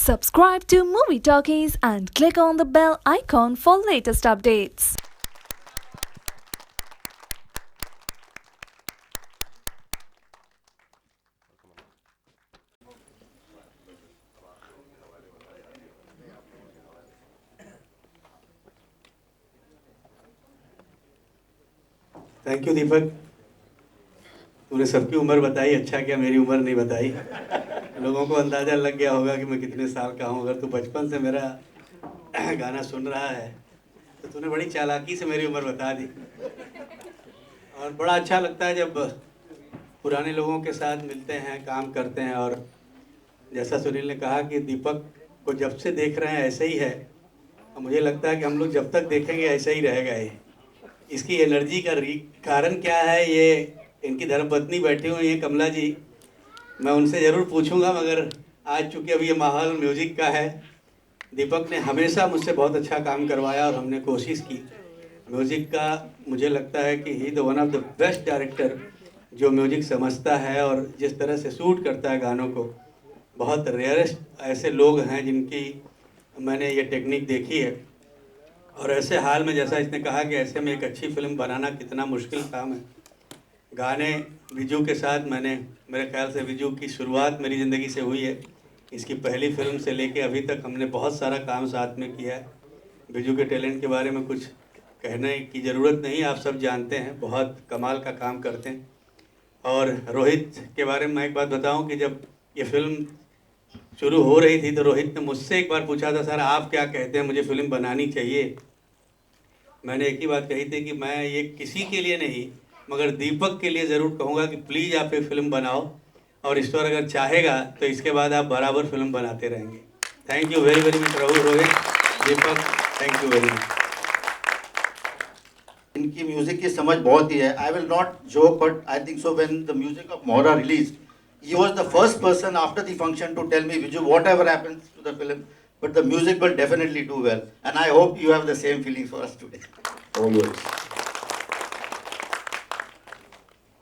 Subscribe to Movie Talkies and click on the bell icon for latest updates. Thank you Deepak. तूने सबकी उम्र बताई, अच्छा क्या मेरी उम्र नहीं बताई। लोगों को अंदाज़ा लग गया होगा कि मैं कितने साल का हूँ। अगर तू बचपन से मेरा गाना सुन रहा है तो तूने बड़ी चालाकी से मेरी उम्र बता दी। और बड़ा अच्छा लगता है जब पुराने लोगों के साथ मिलते हैं, काम करते हैं। और जैसा सुनील ने कहा कि दीपक को जब से देख रहे हैं ऐसे ही है, और मुझे लगता है कि हम लोग जब तक देखेंगे ऐसा ही रहेगा ये। इसकी एनर्जी का कारण क्या है, ये इनकी धर्मपत्नी बैठी हुई हैं कमला जी, मैं उनसे ज़रूर पूछूंगा। मगर आज चूँकि अभी ये माहौल म्यूज़िक का है, दीपक ने हमेशा मुझसे बहुत अच्छा काम करवाया और हमने कोशिश की म्यूज़िक का। मुझे लगता है कि he the one of the best director जो म्यूज़िक समझता है और जिस तरह से शूट करता है गानों को। बहुत रेयरेस्ट ऐसे लोग हैं जिनकी मैंने ये टेक्निक देखी है। और ऐसे हाल में, जैसा इसने कहा कि ऐसे में एक अच्छी फिल्म बनाना कितना मुश्किल काम है। गाने विजू के साथ मैंने, मेरे ख्याल से विजू की शुरुआत मेरी ज़िंदगी से हुई है। इसकी पहली फिल्म से लेके अभी तक हमने बहुत सारा काम साथ में किया है। विजू के टैलेंट के बारे में कुछ कहने की ज़रूरत नहीं, आप सब जानते हैं, बहुत कमाल का काम करते हैं। और रोहित के बारे में मैं एक बात बताऊं कि जब ये फिल्म शुरू हो रही थी तो रोहित ने मुझसे एक बार पूछा था, सर आप क्या कहते हैं, मुझे फिल्म बनानी चाहिए। मैंने एक ही बात कही थी कि मैं ये किसी के लिए नहीं मगर दीपक के लिए ज़रूर कहूँगा कि प्लीज़ आप ये फिल्म बनाओ, और ईश्वर अगर चाहेगा तो इसके बाद आप बराबर फिल्म बनाते रहेंगे। Thank you very very much Rohit, Deepak, thank you very much. इनकी म्यूजिक की समझ बहुत ही है। I will not joke but I think so when the music of मोरा release, he was the first person after the function to tell me, Viju, whatever happens to the film, but the music will definitely do well. And I hope you have the same feelings for us today. Always.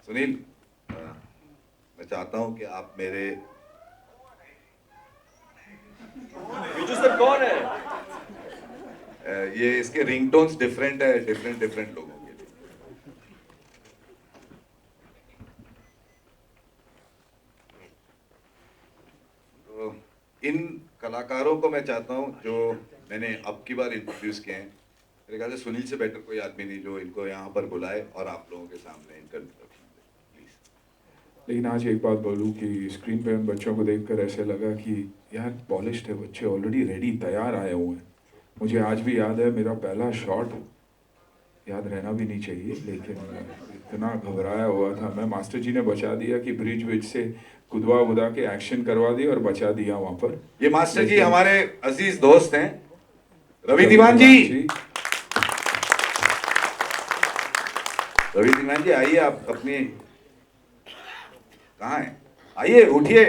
Sunil, मैं चाहता हूं कि आप मेरे Viju sir कौन है? ये इसके रिंगटोन्स डिफरेंट है, डिफरेंट लोगों के लिए। तो इन कलाकारों को मैं चाहता हूं जो मैंने अब की बार इंट्रोड्यूस किए हैं। मेरे ख्याल से सुनील से बेटर कोई आदमी नहीं जो इनको यहाँ पर बुलाए और आप लोगों के सामने इनका इंट्रोडक्शन दे। प्लीज। लेकिन आज एक बात बोलूँ कि स्क्रीन पे उन बच्चों को देखकर ऐसे लगा कि यार पॉलिश्ड है बच्चे, ऑलरेडी रेडी तैयार आए हुए हैं। मुझे आज भी याद है मेरा पहला शॉट, याद रहना भी नहीं चाहिए, लेकिन इतना घबराया हुआ था मैं। मास्टर जी ने बचा दिया कि ब्रिज से कुदवा के एक्शन करवा दिया और बचा दिया वहाँ पर। ये मास्टर जी हमारे अजीज दोस्त हैं, रवि दीवान जी। रवि दीवान जी आइए, आप अपनी कहाँ हैं, आइए उठिए।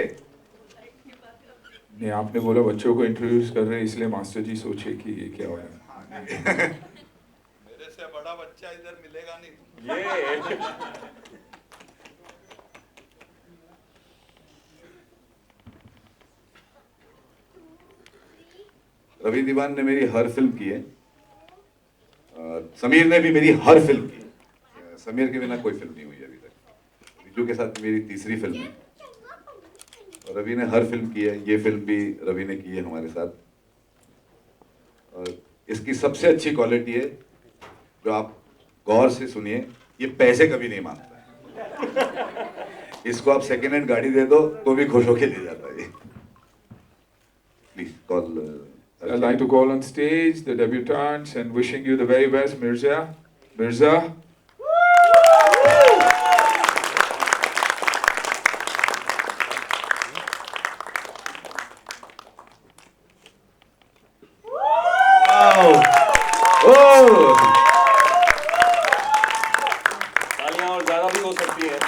नहीं, आपने बोला बच्चों को इंट्रोड्यूस कर रहे हैं इसलिए मास्टर जी सोचे कि ये क्या हो रहा है। मेरे से बड़ा बच्चा इधर मिलेगा नहीं। ये रवि दीवान ने मेरी हर फिल्म की है, समीर ने भी मेरी हर फिल्म की है। समीर के बिना कोई फिल्म नहीं हुई अभी तक। विजू के साथ मेरी तीसरी फिल्म है और रवि ने हर फिल्म की है। ये फिल्म भी रवि ने की है हमारे साथ। और इसकी सबसे अच्छी क्वालिटी है, जो आप गौर से सुनिए, ये पैसे कभी नहीं मांगता है। इसको आप सेकेंड हैंड गाड़ी दे दो तो भी खुश होके ले जाता है। Please call. I'd like to call on stage the debutants and wishing you the very best, Mirza. Mirza. तालियां और ज्यादा भी हो सकती है।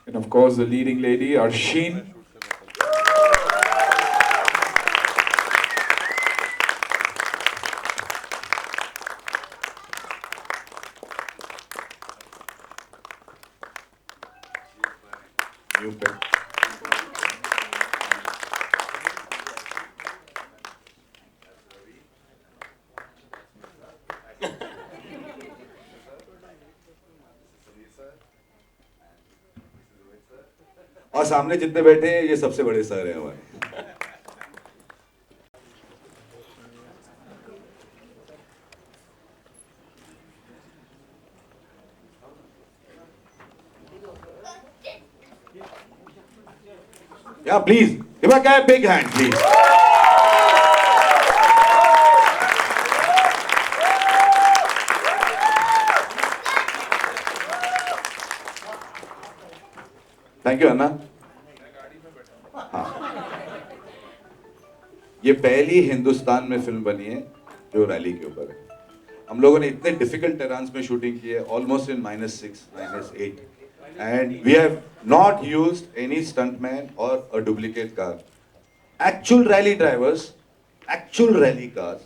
And of course the leading lady, Arshin. और सामने जितने बैठे हैं ये सबसे बड़े सर हैं हमारे। Yeah, please give a guy a big hand, please. Thank you Anna. हाँ, ये पहली हिंदुस्तान में फिल्म बनी है जो रैली के ऊपर है। हम लोगों ने इतने डिफिकल्ट टेरेन्स में शूटिंग की है, almost in -6, -8, and we have not used any stuntman और a duplicate car, actual rally drivers, actual rally cars,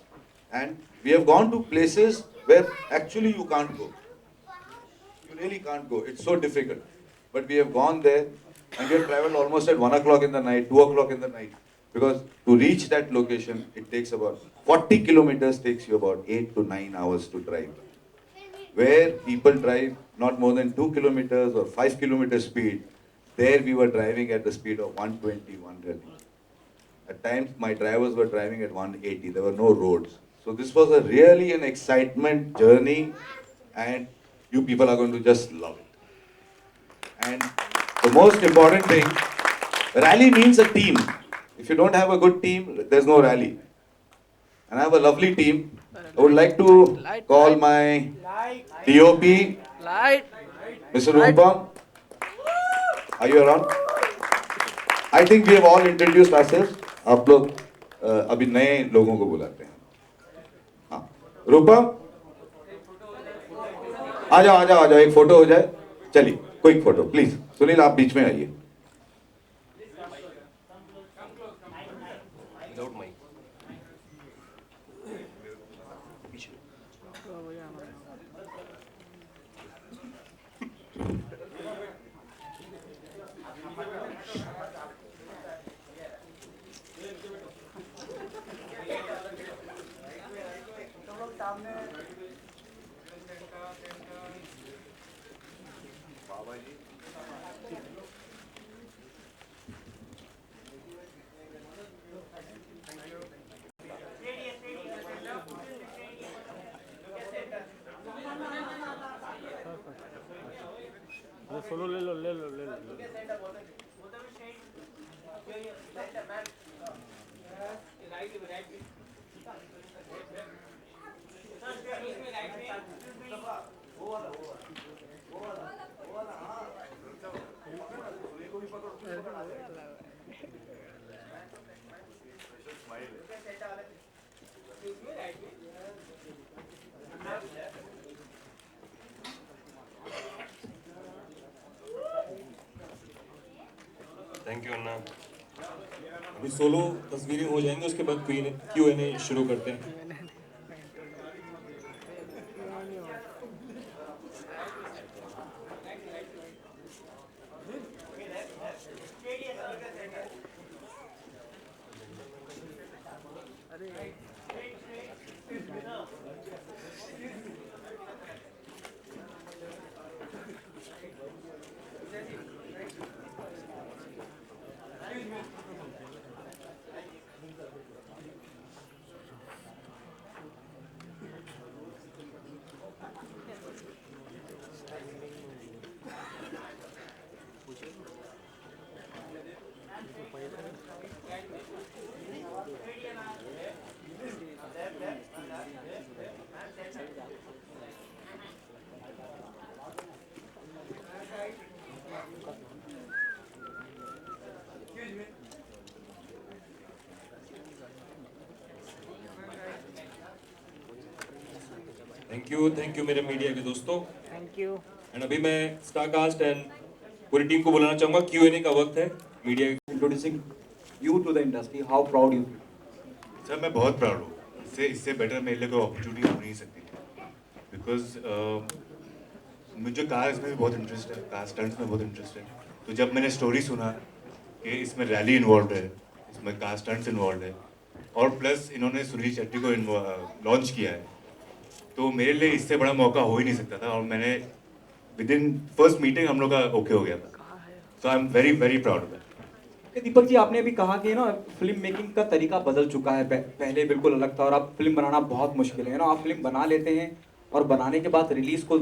and we have gone to places where actually you can't go. You really can't go. It's so difficult. But we have gone there and we have traveled almost at 1 o'clock in the night, 2 o'clock in the night. Because to reach that location, it takes about 40 kilometers, takes you about 8 to 9 hours to drive. Where people drive not more than 2 kilometers or 5 kilometers speed, there we were driving at the speed of 120, 130. At times, my drivers were driving at 180. There were no roads. So this was a really an excitement journey, and you people are going to just love it. And the most important thing, rally means a team. If you don't have a good team, there's no rally. And I have a lovely team. I would like to call my DOP, Mr. Rupam. Are you around? I think we have all introduced ourselves. आप लोग अभी नए लोगों को बुलाते हैं। हाँ, रूपम आ जाओ आ जाओ आ जाओ, एक फोटो हो जाए। चलिए क्विक फोटो प्लीज। सुनील आप बीच में आइए। सोलो ले लो ले लो ले लो। थैंक यू अन्ना। अभी सोलो तस्वीरें हो जाएंगी, उसके बाद Q&A शुरू करते हैं। थैंक यू मेरे मीडिया के दोस्तों। Thank you. एंड अभी मैं स्टारकास्ट एंड पूरी टीम को बुलाना चाहूंगा। Q&A का वक्त है। Media introducing you to the industry, how proud you? Sir मैं बहुत प्राउड हूँ। इससे बेटर मेरे लिए कोई अपॉर्चुनिटी हो नहीं सकती, बिकॉज मुझे कार्स में भी बहुत इंटरेस्ट है, कार स्टंट्स में बहुत इंटरेस्ट है। तो जब मैंने स्टोरी सुना कि इसमें रैली इन्वॉल्व है, इसमें कार स्टंट्स इन्वॉल्व है, और प्लस इन्होंने सुनील शेट्टी को लॉन्च किया है, तो मेरे लिए इससे बड़ा मौका हो ही नहीं सकता था। और मैंने विद इन फर्स्ट मीटिंग हम लोग का ओके हो गया था। So I'm very, very proud of that. Deepak ji, आपने अभी कहा कि ना फिल्म मेकिंग का तरीका बदल चुका है, पहले बिल्कुल अलग था और अब फिल्म बनाना बहुत मुश्किल है ना। आप फिल्म बना लेते हैं और बनाने के बाद रिलीज को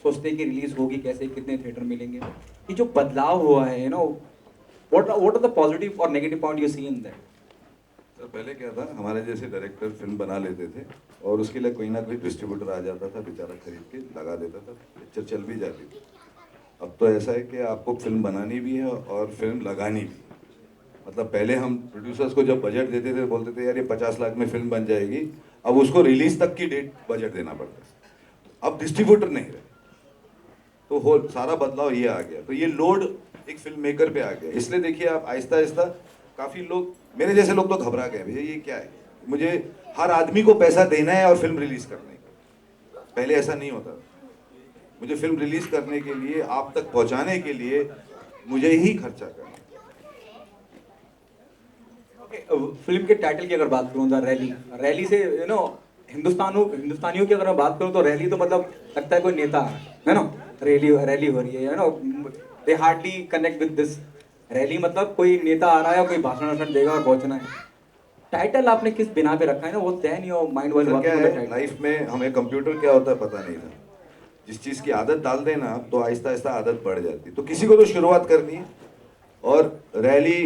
सोचते हैं कि रिलीज होगी कैसे, कितने थिएटर मिलेंगे। ये जो बदलाव हुआ है ना, व्हाट आर द पॉजिटिव और negative point you see in that? Sir पहले क्या था, हमारे जैसे डायरेक्टर फिल्म बना लेते थे और उसके लिए कोई ना कोई डिस्ट्रीब्यूटर आ जाता था, बेचारा खरीद के लगा देता था, पिक्चर चल भी जाती थी। अब तो ऐसा है कि आपको फिल्म बनानी भी है और फिल्म लगानी भी। मतलब पहले हम प्रोड्यूसर्स को जब बजट देते थे बोलते थे यार ये 50 लाख में फिल्म बन जाएगी, अब उसको रिलीज तक की डेट बजट देना पड़ता है। अब डिस्ट्रीब्यूटर नहीं रहे, तो हो सारा बदलाव ये आ गया। तो ये लोड एक फिल्म मेकर पे आ गया। इसलिए देखिए आप आहिस्ता आहिस्ता काफ़ी लोग, मेरे जैसे लोग तो घबरा गए, भैया ये क्या है, मुझे हर आदमी को पैसा देना है और फिल्म रिलीज करने का। पहले ऐसा नहीं होता, मुझे फिल्म रिलीज करने के लिए, आप तक पहुंचाने के लिए मुझे ही खर्चा करना। फिल्म के टाइटल की अगर बात करूँ, द रैली से हिंदुस्तानियों की अगर मैं बात करूँ तो रैली तो मतलब लगता है कोई नेता है ना, रैली हो रही है ना, they hardly connect with this. Rally मतलब कोई नेता आ रहा है, कोई भाषण देगा और पहुंचना है। टाइटल आपने किस बिना पे रखा है ना, वो दैन योर माइंड वाइज क्या है, लाइफ में हमें कंप्यूटर क्या होता है पता नहीं था। जिस चीज़ की आदत डाल देना तो आहिस्ता आहिस्ता आदत बढ़ जाती है। तो किसी को तो शुरुआत करनी है, और रैली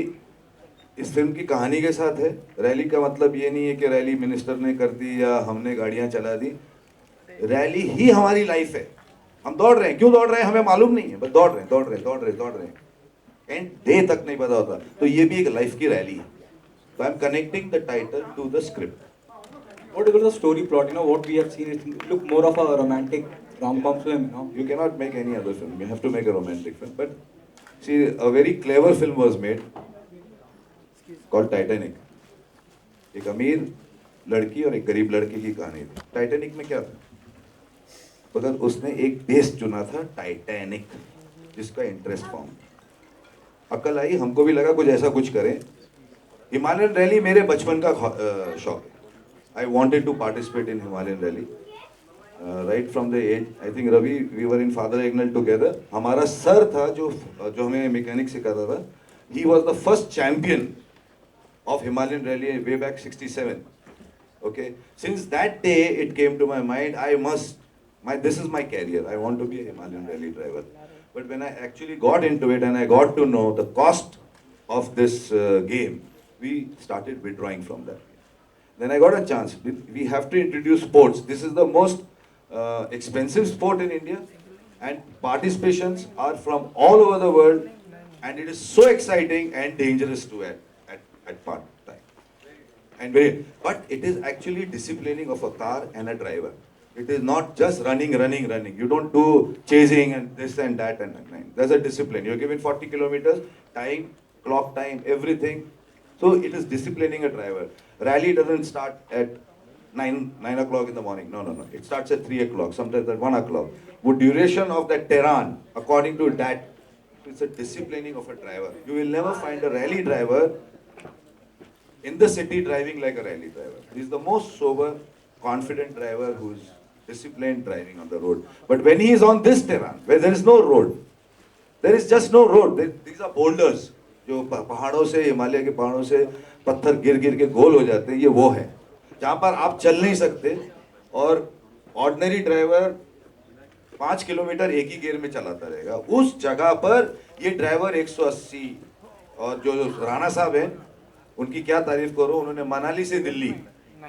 इस फिल्म की कहानी के साथ है। रैली का मतलब ये नहीं है कि रैली मिनिस्टर ने कर दी या हमने गाड़ियां चला दी। रैली ही हमारी लाइफ है। हम दौड़ रहे हैं, क्यों दौड़ रहे हैं हमें मालूम नहीं है, बस दौड़ रहे हैं, एंड डे तक नहीं पता होता। तो ये भी एक लाइफ की रैली है। तो I am connecting the title to the script. What is the story plot? You know what we have seen, it look more of a romantic rom-com film. You know, You cannot make any other film. You have to make a romantic film. But see, a very clever film was made called Titanic. एक अमीर लड़की और एक गरीब लड़के की कहानी थी। टाइटैनिक में क्या था, मगर उसने एक देश चुना था टाइटैनिक, जिसका इंटरेस्ट फॉर्म। अकल आई, हमको भी लगा कुछ ऐसा कुछ करें। हिमालयन रैली मेरे बचपन का शौक है। I wanted to participate in Himalayan Rally right from the age, I think Ravi, we were in Father Egnal together. हमारा सर था जो हमें मैकेनिक सिखाता था, he was the first champion of Himalayan Rally way back 67. Okay, since that day it came to my mind, this is my career, I want to be a Himalayan Rally driver. But when I actually got into it and I got to know the cost of this game, we started withdrawing from that. Then I got a chance. We have to introduce sports. This is the most expensive sport in India, and participations are from all over the world, and it is so exciting and dangerous too at part time. But it is actually disciplining of a car and a driver. It is not just running. You don't do chasing and this and that and that. There's a discipline. You're given 40 kilometers, time, clock time, everything. So it is disciplining a driver. Rally doesn't start at 9 o'clock in the morning. No. It starts at 3 o'clock, sometimes at 1 o'clock. With duration of that terrain, according to that, it's a disciplining of a driver. You will never find a rally driver in the city driving like a rally driver. He's the most sober, confident driver who's disciplined driving on the road. But when he is on this terrain, where there is no road, there is just no road. These are boulders. जो पहाड़ों से, हिमालय के पहाड़ों से पत्थर गिर के गोल हो जाते हैं, ये वो है जहाँ पर आप चल नहीं सकते, और ऑर्डिनरी ड्राइवर 5 किलोमीटर एक ही गियर में चलाता रहेगा। उस जगह पर ये ड्राइवर 180, और जो राणा साहब हैं उनकी क्या तारीफ करो, उन्होंने मनाली से दिल्ली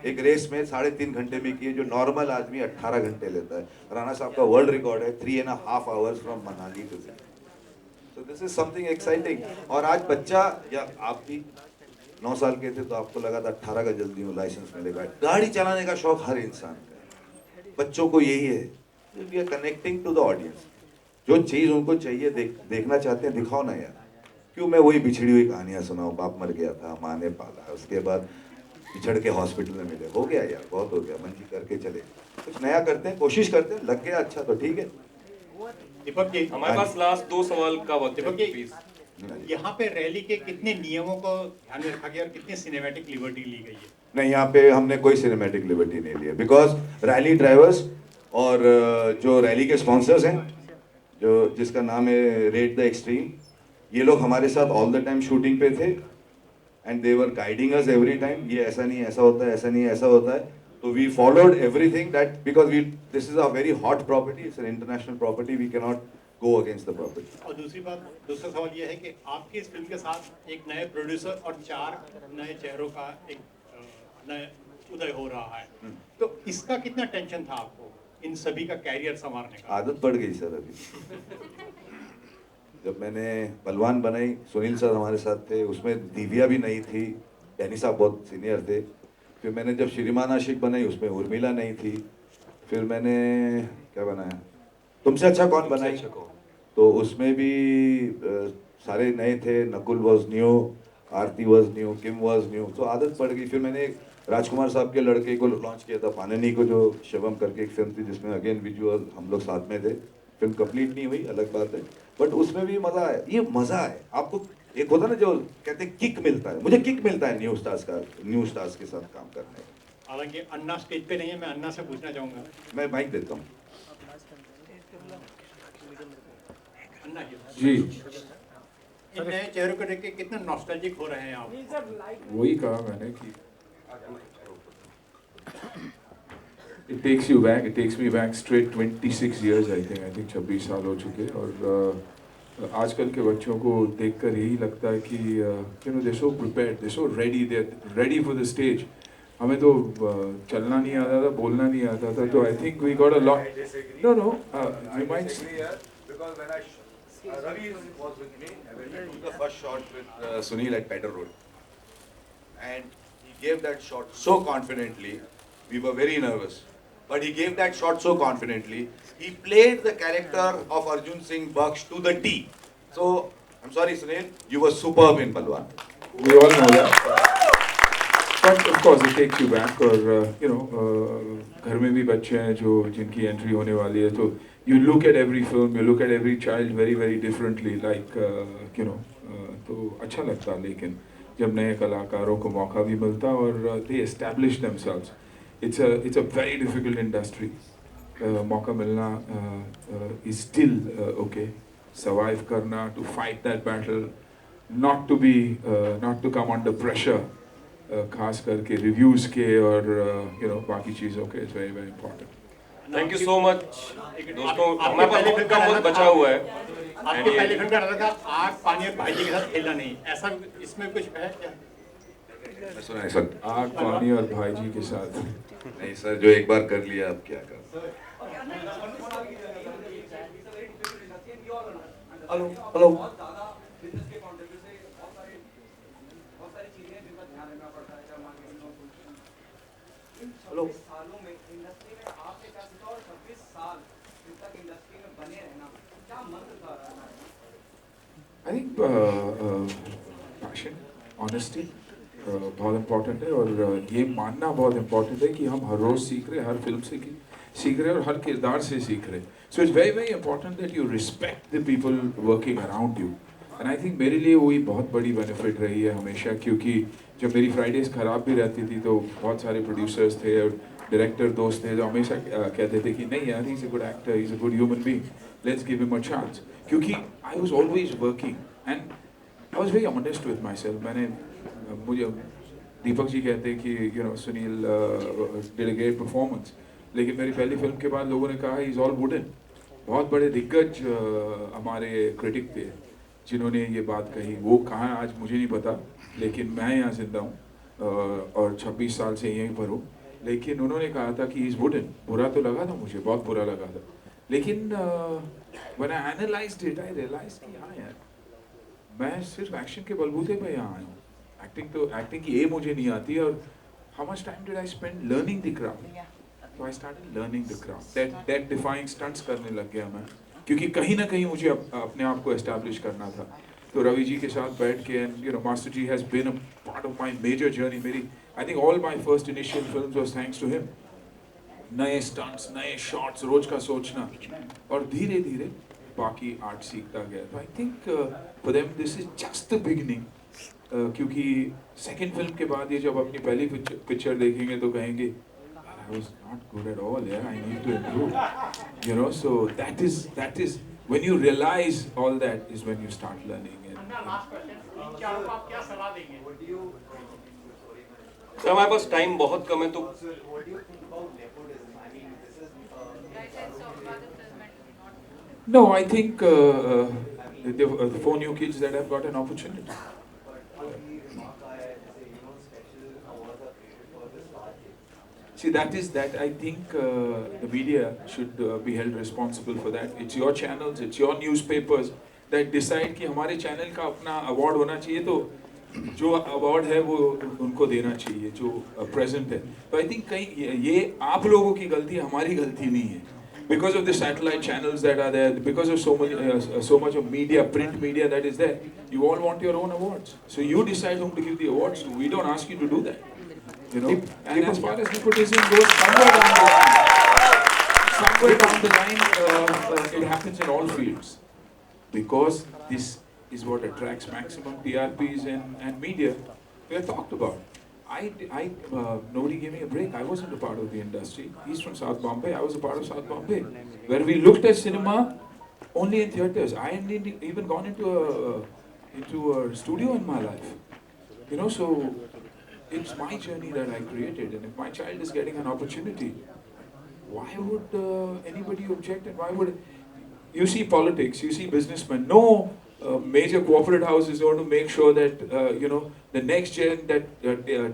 एक रेस में 3.5 घंटे में किए, जो नॉर्मल आदमी 18 घंटे लेता है। राणा साहब का वर्ल्ड रिकॉर्ड है 3.5 hours from Manali to Delhi. So this is something exciting. और आज बच्चा, या आप भी 9 साल के थे तो आपको लगा था 18 का जल्दी हूँ लाइसेंस मिलेगा। गाड़ी चलाने का शौक हर इंसान का है, बच्चों को यही है। We are connecting to the audience. जो चीज़ उनको चाहिए, देखना चाहते हैं, दिखाओ ना यार। क्यों मैं वही बिछड़ी हुई कहानियाँ सुनाऊँ, बाप मर गया था, माँ ने पाला, उसके बाद बिछड़ के हॉस्पिटल में मिले, हो गया यार, बहुत हो गया, मंजी करके चले। कुछ नया करते हैं, कोशिश करते हैं, लग गया अच्छा तो ठीक है। दीपक जी, हमारे पास लास्ट 2 सवाल का वक्त है प्लीज। यहाँ पे रैली के कितने नियमों को ध्यान में रखा गया और कितनी सिनेमैटिक लिबर्टी ली गई है? नहीं, यहाँ पे हमने कोई सिनेमैटिक लिबर्टी नहीं लिया, बिकॉज रैली ड्राइवर्स और जो रैली के स्पॉन्सर्स हैं, जिसका नाम है रेट द एक्सट्रीम, ये लोग हमारे साथ ऑल द टाइम शूटिंग पे थे and they were guiding us every time, ये ऐसा नहीं ऐसा होता है, ऐसा नहीं ऐसा होता है. तो we followed everything that because we this is a very hot property, it's an international property, we can not go against the property. और दूसरा सवाल ये है कि आपकी इस फिल्म के साथ एक नए प्रोड्यूसर और 4 नए चेहरों का एक नया उदय हो रहा है, तो इसका कितना टेंशन था आपको इन सभी का कैरियर संवारने का? आदत पड़ गई सर अभी. जब मैंने बलवान बनाई, सुनील सर हमारे साथ थे, उसमें दिव्या भी नहीं थी, डैनी साहब बहुत सीनियर थे. फिर मैंने जब श्रीमान आशिक बनाई, उसमें उर्मिला नहीं थी. फिर मैंने क्या बनाया, तुमसे अच्छा कौन बनाई, तो उसमें भी सारे नए थे. Nakul was new, Aarti was new, Kim was new, तो आदत पड़ गई. फिर मैंने राजकुमार साहब के लड़के को लॉन्च किया था, पाननी को, जो शिवम करके एक फिल्म थी जिसमें अगेन विजू और हम लोग साथ में थे. फिल्म कंप्लीट नहीं हुई, अलग बात है, बट उसमें भी मजा है. ये मजा है, आपको एक होता है ना जो कहते हैं किक मिलता है, मुझे किक मिलता है न्यू स्टार्स के साथ काम करने में. हालांकि अन्ना स्टेज पे नहीं है, मैं अन्ना से पूछना चाहूंगा. मैं माइक देता हूँ. अन्ना जी, इन नए चेहरों को देख के कितना नॉस्टैल्जिक हो रहे हैं आप? वही कहा मैंने कि it takes you back, it takes me back straight 26 years I think 26 साल हो चुके. और आजकल के बच्चों को देखकर यही लगता है कि you know they're so prepared, they're so ready, they're ready for the stage. हमें तो चलना नहीं आता था, बोलना नहीं आता था, तो I think we got a lot. No, I might. Because when Ravi was with me, when we took the first shot with Sunil at Pedder Road, and he gave that shot so confidently, we were very nervous. But he gave that shot so confidently. He played the character of Arjun Singh Baksh to the T. So, I'm sorry Sunil, you were superb in Balwan. We all know that. But of course it takes you back. और you know घर में भी बच्चे हैं जो जिनकी entry होने वाली है, तो you look at every film, you look at every child very very differently, like you know तो अच्छा लगता. लेकिन जब नए कलाकारों को मौका भी मिलता और they establish themselves, it's a very difficult industry. मौका मिलना is still okay. Survive करना, to fight that battle, not to come under pressure, खास करके रिव्यूज के और you know बाकी चीज़ों के, it's very very important. Thank you so much दोस्तों, हमारे पास बहुत कम वक्त बचा हुआ है. आपकी पहली फिल्म का डायलॉग था, आग पानी और भाई जी के साथ खेलना नहीं, ऐसा इसमें कुछ है क्या? सुना है सर, आग पानी और भाई जी के साथ नहीं सर, जो एक बार कर लिया अब क्या कर. Hello I think passion, honesty बहुत इम्पोर्टेंट है. और ये मानना बहुत इम्पोर्टेंट है कि हम हर रोज़ सीख रहे, हर फिल्म से सीख रहे और हर किरदार से सीख रहे. So it's very very important that you respect the people working around you. And I think मेरे लिए वही बहुत बड़ी बेनिफिट रही है हमेशा, क्योंकि जब मेरी फ्राइडेज ख़राब भी रहती थी तो बहुत सारे प्रोड्यूसर्स थे और डायरेक्टर दोस्त थे जो हमेशा कहते थे कि नहीं यार, he is a good actor, he is a good human being, let's give him a chance. क्योंकि I was always working and I was very honest with myself. मुझे दीपक जी कहते हैं कि you know Sunil did a great performance, लेकिन मेरी पहली film के बाद लोगों ने कहा ही इज़ ऑल वुडन. बहुत बड़े दिग्गज हमारे क्रिटिक थे जिन्होंने ये बात कही. वो कहाँ आज मुझे नहीं पता, लेकिन मैं यहाँ जिंदा हूँ और 26 साल से यहीं पर हूँ. लेकिन उन्होंने कहा था कि इज़ वुडन. बुरा तो लगा था मुझे, बहुत बुरा लगा था, लेकिन when I analysed it I realised कि हाँ यार, मैं सिर्फ एक्शन के बलबूते पे यहाँ आया हूँ. एक्टिंग की मुझे नहीं आती. और how much time did I spend learning the craft. So I started learning the craft. That defying stunts करने लग गया मैं, क्योंकि कहीं ना कहीं मुझे अपने आप को establish करना था. तो रवि जी के साथ बैठ के, and you know Master Ji has been a part of my major journey. मेरी I think all my first initial films was thanks to him. नए stunts, नए shots, रोज का सोचना, और धीरे धीरे बाकी आर्ट सीखता गया. तो I think for them this is just the beginning. क्योंकि सेकंड फिल्म के बाद ये जब अपनी पहली पिक्चर देखेंगे तो कहेंगे I was not good at all. Yeah, I need to improve. You know, so that is when you realize all that is when you start learning. Last question, इन चारों को आप क्या सलाह देंगे? सर हमारे पास टाइम बहुत कम है, तो No, I think the 4 new kids that have got an opportunity. See, that I think the media should be held responsible for that. It's your channels, it's your newspapers that decide कि हमारे channel का अपना award होना चाहिए, तो जो award है वो उनको देना चाहिए जो प्रेजेंट है. तो आई थिंक कहीं ये आप लोगों की गलती है, हमारी गलती नहीं है. Because of the satellite channels that are there, because of so much of media, print media that is there, you all want your own awards. So you decide whom to give the awards to. We don't ask you to do that. You know, and as far as nepotism goes, somewhere down the line, it happens in all fields. Because this is what attracts maximum TRPs and media. We have talked about. Nobody gave me a break. I wasn't a part of the industry. He's from South Bombay. I was a part of South Bombay, where we looked at cinema only in theaters. I hadn't even gone into a studio in my life. You know, so it's my journey that I created, and if my child is getting an opportunity, why would anybody object? And why would you see politics? You see businessmen. No. Major corporate house is going to make sure that the next gen that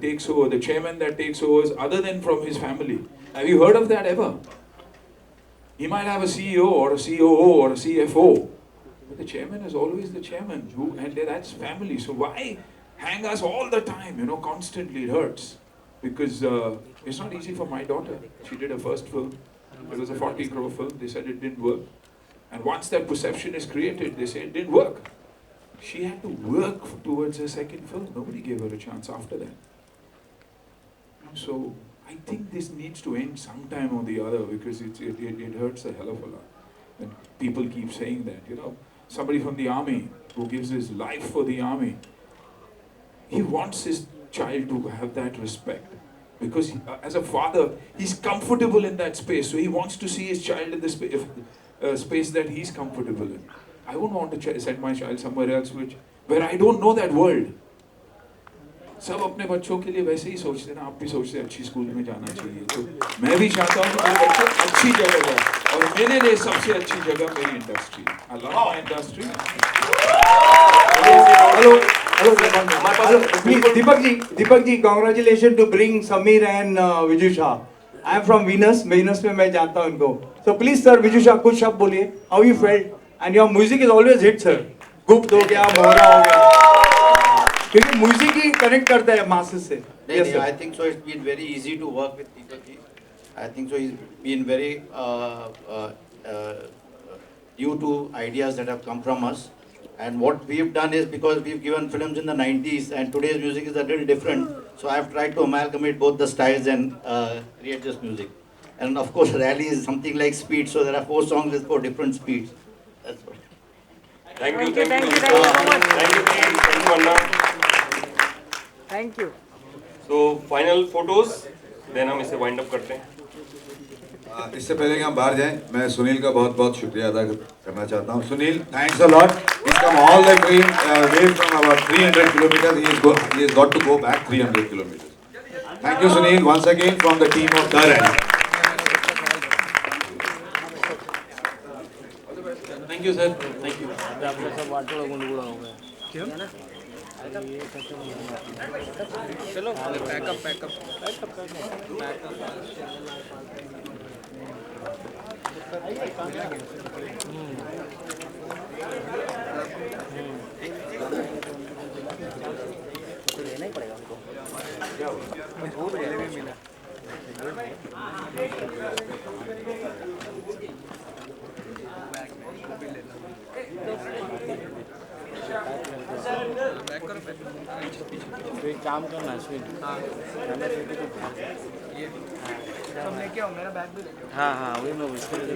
takes over, the chairman that takes over is other than from his family. Have you heard of that ever? He might have a CEO or a COO or a CFO, but the chairman is always the chairman, and that's family. So why hang us all the time? Constantly. It hurts because it's not easy for my daughter. She did her first film. It was a 40 crore film. They said it didn't work. And once that perception is created, they say it didn't work. She had to work towards her second film. Nobody gave her a chance after that. So I think this needs to end sometime or the other because it hurts a hell of a lot. And people keep saying that, somebody from the army who gives his life for the army, he wants his child to have that respect. Because as a father, he's comfortable in that space. So he wants to see his child in the space that he's comfortable in. I wouldn't want to send my child somewhere else where I don't know that world. सब अपने बच्चों के लिए वैसे ही सोचते हैं ना, आप भी सोचते हैं अच्छी स्कूल में जाना चाहिए. तो मैं भी चाहता हूँ कि मेरे बच्चे अच्छी जगह जाए, और मेरे लिए सबसे अच्छी जगह मेरी industry. I love my industry. Hello, please, Deepak ji, congratulations to bring Samir and Viju Shah. I am from Venus में मैं जानता हूँ इनको. So please sir, Viju Shah कुछ शब्द बोलिए. How you felt? And your music is always hit sir. गुप्त हो गया, मोहरा हो गया. क्योंकि म्यूजिक ही कनेक्ट करता है masses से. Yes, I think so. It's been very easy to work with Deepak ji. I think so. He's been very due to ideas that have come from us. And what we've done is, because we've given films in the 90s and today's music is a little different, so I've tried to amalgamate both the styles and create this music. And of course, Rally is something like speed, so there are 4 songs with 4 different speeds. That's what. Thank you so much. Thank you, Anna. Thank you. So final photos, then हम इसे wind up करते हैं. इससे पहले कि हम बाहर जाएं, मैं सुनील का बहुत बहुत शुक्रिया अदा करना चाहता हूं. Sunil, thanks a lot. He's come all the way from about 300 kilometers. He has got to go back 300 kilometers. Thank you, Sunil, once again from the team of The Rally. Thank you, sir. Thank you. आपका सब वाटोड़ा गुंडगुड़ा हो गया. क्यों? चलो pack up. लेना ही पड़ेगा उनको. बहुत रेलवे मिला. तो एक काम करना अश्विन. हाँ, लेके आओ, मेरा बैग भी लेके आओ. हाँ, वही मैं उसको लेके